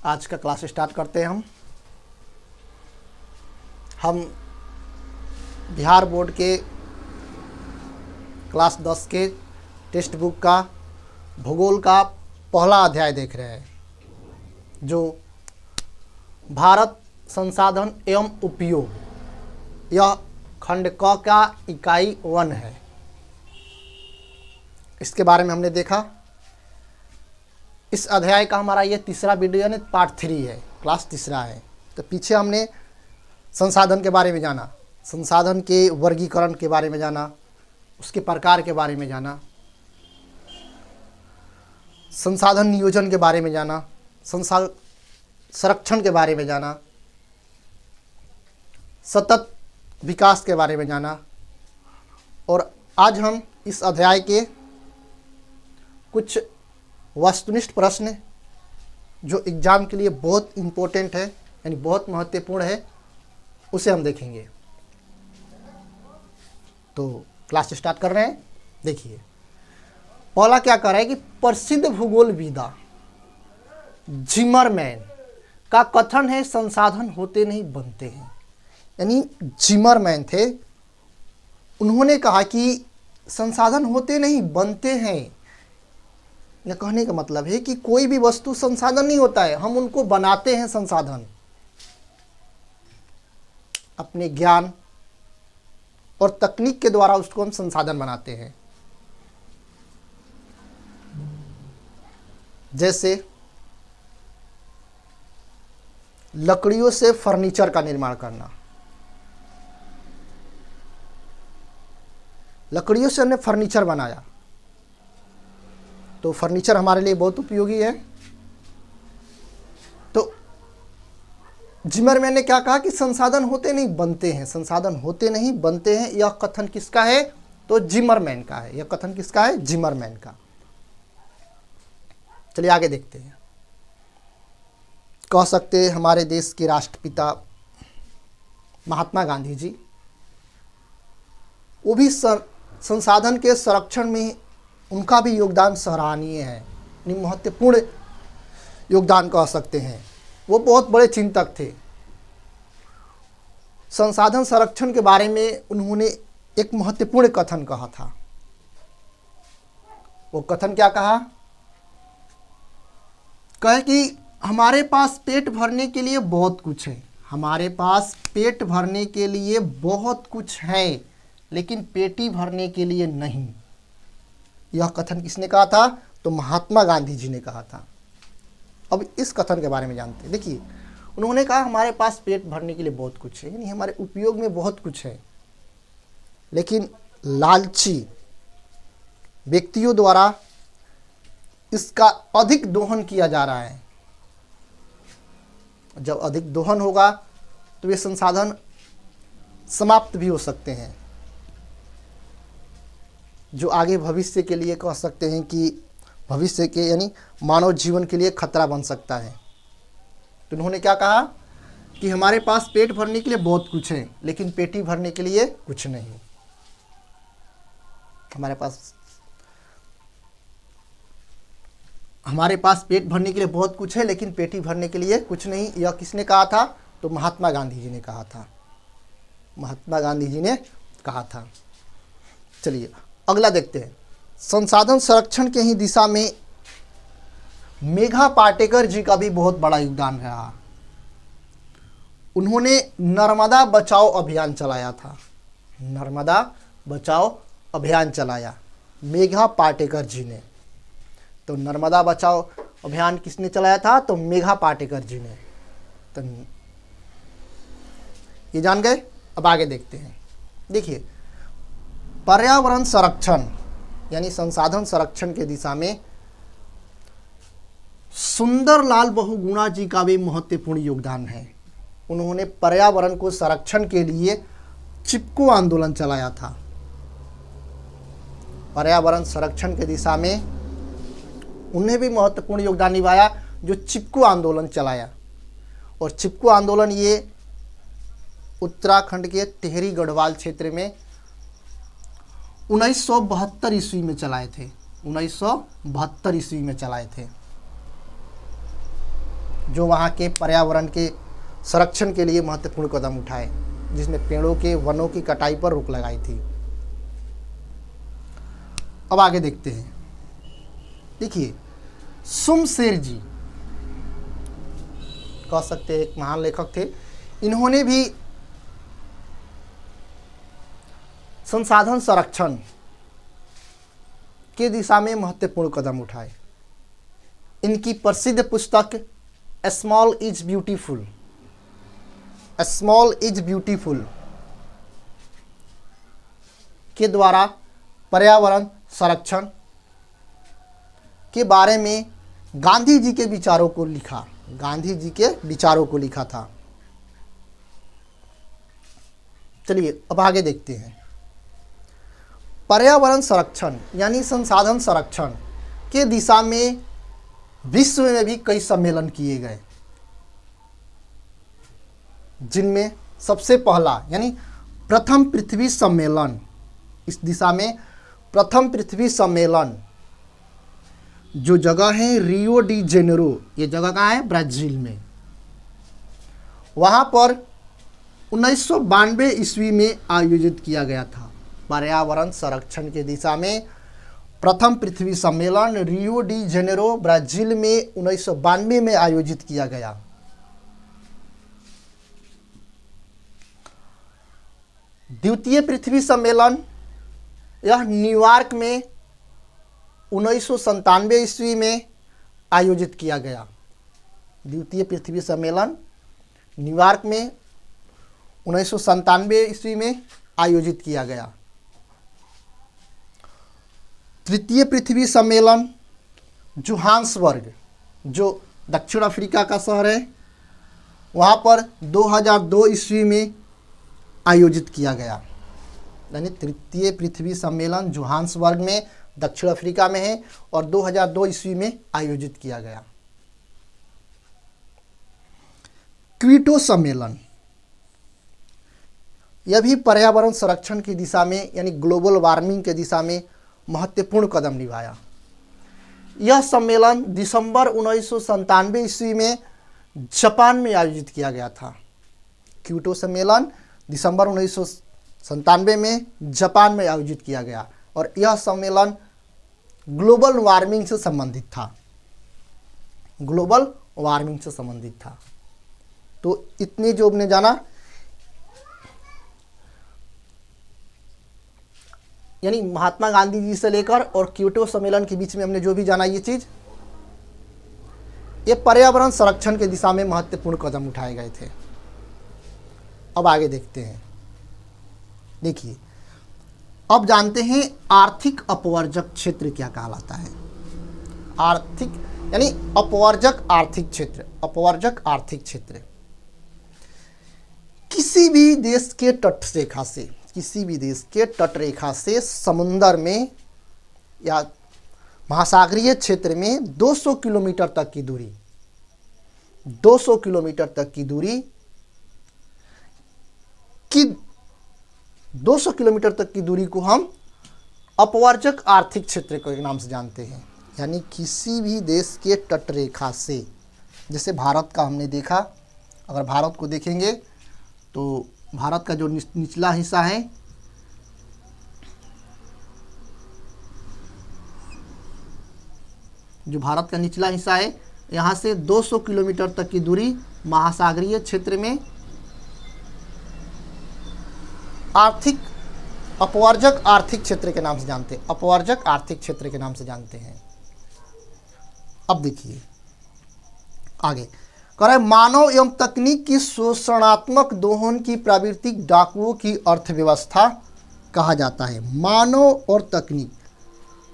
आज का class start करते हैं। हम बिहार बोर्ड के क्लास 10 के टेक्स्ट बुक का भूगोल का पहला अध्याय देख रहे हैं, जो भारत संसाधन एवं उपयोग। यह खंड क का इकाई 1 है। इसके बारे में हमने देखा। इस अध्याय का हमारा ये तीसरा वीडियो यानी पार्ट 3 है, क्लास तीसरा है। तो पीछे हमने संसाधन के बारे में जाना, संसाधन के वर्गीकरण के बारे में जाना, उसके प्रकार के बारे में जाना, संसाधन नियोजन के बारे में जाना, संसाधन संरक्षण के बारे में जाना, सतत विकास के बारे में जाना। और आज हम इस अध्याय के कुछ वस्तुनिष्ठ प्रश्न जो एग्ज़ाम के लिए बहुत इम्पोर्टेंट है, यानी बहुत महत्वपूर्ण है, उसे हम देखेंगे। तो क्लास स्टार्ट कर रहे हैं। देखिए, पहला क्या कर रहा है कि प्रसिद्ध भूगोलविदा जिमरमैन का कथन है, संसाधन होते नहीं बनते हैं। यानी जिमरमैन थे, उन्होंने कहा कि संसाधन होते नहीं बनते हैं। यह कहने का मतलब है कि कोई भी वस्तु संसाधन नहीं होता है, हम उनको बनाते हैं संसाधन, अपने ज्ञान और तकनीक के द्वारा उसको हम संसाधन बनाते हैं। जैसे लकड़ियों से फर्नीचर का निर्माण करना। लकड़ियों से हमने फर्नीचर बनाया, तो फर्नीचर हमारे लिए बहुत उपयोगी है। तो जिमरमैन ने क्या कहा कि संसाधन होते नहीं बनते हैं, संसाधन होते नहीं बनते हैं। यह कथन किसका है? तो जिमरमैन का है। यह कथन किसका है? जिमरमैन का। चलिए आगे देखते हैं। कह सकते हैं हमारे देश के राष्ट्रपिता महात्मा गांधी जी, वो भी संसाधन के संरक्षण में उनका भी योगदान सराहनीय है, यानी महत्वपूर्ण योगदान कह सकते हैं। वो बहुत बड़े चिंतक थे। संसाधन संरक्षण के बारे में उन्होंने एक महत्वपूर्ण कथन कहा था। वो कथन क्या कहा? कहे कि हमारे पास पेट भरने के लिए बहुत कुछ है, हमारे पास पेट भरने के लिए बहुत कुछ है, लेकिन पेटी भरने के लिए नहीं। यह कथन किसने कहा था? तो महात्मा गांधी जी ने कहा था। अब इस कथन के बारे में जानते हैं। देखिए, उन्होंने कहा हमारे पास पेट भरने के लिए बहुत कुछ है, यानी हमारे उपयोग में बहुत कुछ है, लेकिन लालची व्यक्तियों द्वारा इसका अधिक दोहन किया जा रहा है। जब अधिक दोहन होगा तो ये संसाधन समाप्त भी हो सकते हैं, जो आगे भविष्य के लिए कह सकते हैं कि भविष्य के यानी मानव जीवन के लिए खतरा बन सकता है। तो उन्होंने क्या कहा कि हमारे पास पेट भरने के लिए बहुत कुछ है, लेकिन पेटी भरने के लिए कुछ नहीं। हमारे पास पेट भरने के लिए बहुत कुछ है, लेकिन पेटी भरने के लिए कुछ नहीं। यह किसने कहा था? तो महात्मा गांधी जी ने कहा था। महात्मा गांधी जी ने कहा था। चलिए अगला देखते हैं। संसाधन संरक्षण के ही दिशा में मेघा पाटेकर जी का भी बहुत बड़ा योगदान रहा। उन्होंने नर्मदा बचाओ अभियान चलाया था। नर्मदा बचाओ अभियान चलाया मेघा पाटेकर जी ने। तो नर्मदा बचाओ अभियान किसने चलाया था? तो मेघा पाटेकर जी ने। तो ये जान गए। अब आगे देखते हैं। देखिए, पर्यावरण संरक्षण यानी संसाधन संरक्षण के दिशा में सुंदरलाल बहुगुणा जी का भी महत्वपूर्ण योगदान है। उन्होंने पर्यावरण को संरक्षण के लिए चिपको आंदोलन चलाया था। पर्यावरण संरक्षण के दिशा में उन्हें भी महत्वपूर्ण योगदान निभाया, जो चिपको आंदोलन चलाया। और चिपको आंदोलन ये उत्तराखंड के टिहरी गढ़वाल क्षेत्र में 1972 ईस्वी में चलाए थे। 1972 ईस्वी में चलाए थे। जो वहाँ के पर्यावरण के संरक्षण के लिए महत्वपूर्ण कदम उठाए, जिसने पेड़ों के वनों की कटाई पर रोक लगाई थी। अब आगे देखते हैं। देखिए, सुमशेर जी कह सकते हैं एक महान लेखक थे। इन्होंने भी संसाधन संरक्षण के दिशा में महत्वपूर्ण कदम उठाए। इनकी प्रसिद्ध पुस्तक small is beautiful, small is beautiful के द्वारा पर्यावरण संरक्षण के बारे में गांधी जी के विचारों को लिखा, गांधी जी के विचारों को लिखा था। चलिए अब आगे देखते हैं। पर्यावरण संरक्षण यानी संसाधन संरक्षण के दिशा में विश्व में भी कई सम्मेलन किए गए, जिनमें सबसे पहला यानी प्रथम पृथ्वी सम्मेलन, इस दिशा में प्रथम पृथ्वी सम्मेलन जो जगह है रियो डी जेनेरो, ये जगह कहाँ है? ब्राज़ील में। वहाँ पर 1992 ईस्वी में आयोजित किया गया था। पर्यावरण संरक्षण के दिशा में प्रथम पृथ्वी सम्मेलन रियो डी जेनेरो ब्राज़ील में 1992 में आयोजित किया गया। द्वितीय पृथ्वी सम्मेलन यह न्यूयॉर्क में 1997 ईस्वी में आयोजित किया गया। द्वितीय पृथ्वी सम्मेलन न्यूयॉर्क में 1997 ईस्वी में आयोजित किया गया। तृतीय पृथ्वी सम्मेलन जोहान्सबर्ग, जो दक्षिण अफ्रीका का शहर है, वहाँ पर 2002 ईस्वी में आयोजित किया गया। यानी तृतीय पृथ्वी सम्मेलन जोहान्सबर्ग में दक्षिण अफ्रीका में है और 2002 ईस्वी में आयोजित किया गया। क्योटो सम्मेलन, यह भी पर्यावरण संरक्षण की दिशा में यानी ग्लोबल वार्मिंग के दिशा में महत्वपूर्ण कदम निभाया। यह सम्मेलन दिसंबर 1997 ईस्वी में जापान में आयोजित किया गया था। क्योटो सम्मेलन दिसंबर 1997 में जापान में आयोजित किया गया और यह सम्मेलन ग्लोबल वार्मिंग से संबंधित था, ग्लोबल वार्मिंग से संबंधित था। तो इतने जो हमने जाना, यानी महात्मा गांधी जी से लेकर और क्योटो सम्मेलन के बीच में हमने जो भी जाना ये चीज, ये पर्यावरण संरक्षण के दिशा में महत्वपूर्ण कदम उठाए गए थे। अब आगे देखते हैं। देखिए, अब जानते हैं आर्थिक अपवर्जक क्षेत्र क्या कहलाता है। आर्थिक यानी अपवर्जक आर्थिक क्षेत्र, अपवर्जक आर्थिक क्षेत्र किसी भी देश के तट रेखा से, किसी भी देश के तट रेखा से समुद्र में या महासागरीय क्षेत्र में 200 किलोमीटर तक की दूरी, 200 किलोमीटर तक की दूरी की 200 किलोमीटर तक की दूरी को हम अपवर्जक आर्थिक क्षेत्र के नाम से जानते हैं। यानी किसी भी देश के तट रेखा से, जैसे भारत का हमने देखा, अगर भारत को देखेंगे तो भारत का जो निचला हिस्सा है, जो भारत का निचला हिस्सा है, यहाँ से 200 किलोमीटर तक की दूरी महासागरीय क्षेत्र में आर्थिक अपवर्जक आर्थिक क्षेत्र के नाम से जानते हैं, अपवर्जक आर्थिक क्षेत्र के नाम से जानते हैं। अब देखिए आगे कह रहा है, मानव एवं तकनीक की शोषणात्मक दोहन की प्राकृतिक डाकुओं की अर्थव्यवस्था कहा जाता है। मानव और तकनीक,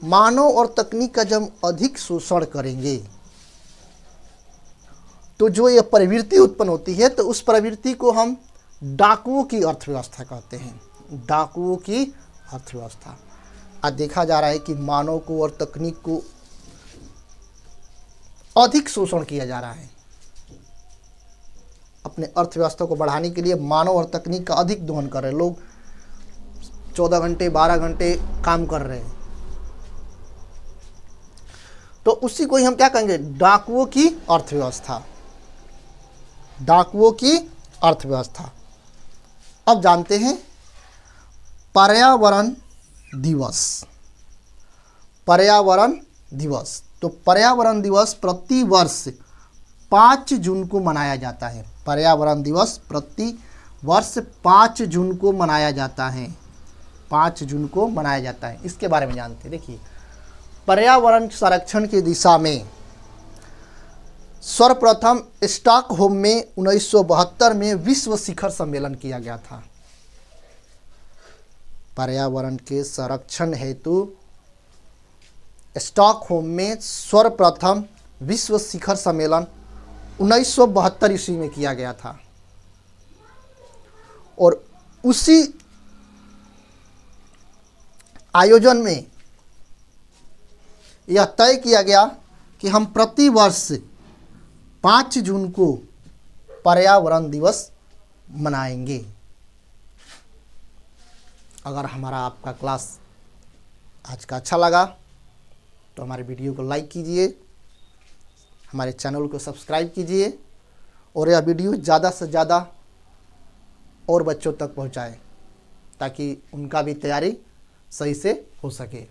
मानव और तकनीक का जब अधिक शोषण करेंगे तो जो यह प्रवृत्ति उत्पन्न होती है, तो उस प्रवृत्ति को हम डाकुओं की अर्थव्यवस्था कहते हैं। डाकुओं की अर्थव्यवस्था। आज देखा जा रहा है कि मानव को और तकनीक को अधिक शोषण किया जा रहा है। अपने अर्थव्यवस्था को बढ़ाने के लिए मानव और तकनीक का अधिक दोहन कर रहे हैं। लोग 14 घंटे 12 घंटे काम कर रहे हैं, तो उसी को ही हम क्या कहेंगे, डाकुओं की अर्थव्यवस्था। डाकुओं की अर्थव्यवस्था। अब जानते हैं पर्यावरण दिवस। पर्यावरण दिवस, तो पर्यावरण दिवस प्रति वर्ष 5 जून को मनाया जाता है। पर्यावरण दिवस प्रति वर्ष 5 जून को मनाया जाता है। 5 जून को मनाया जाता है। इसके बारे में जानते हैं। देखिए, पर्यावरण संरक्षण की दिशा में सर्वप्रथम स्टॉकहोम में 1972 में विश्व शिखर सम्मेलन किया गया था। पर्यावरण के संरक्षण हेतु स्टॉकहोम में सर्वप्रथम विश्व शिखर सम्मेलन 1972 ईस्वी में किया गया था और उसी आयोजन में यह तय किया गया कि हम प्रति वर्ष 5 जून को पर्यावरण दिवस मनाएंगे। अगर हमारा आपका क्लास आज का अच्छा लगा तो हमारे वीडियो को लाइक कीजिए, हमारे चैनल को सब्सक्राइब कीजिए और यह वीडियो ज़्यादा से ज़्यादा और बच्चों तक पहुंचाएं ताकि उनका भी तैयारी सही से हो सके।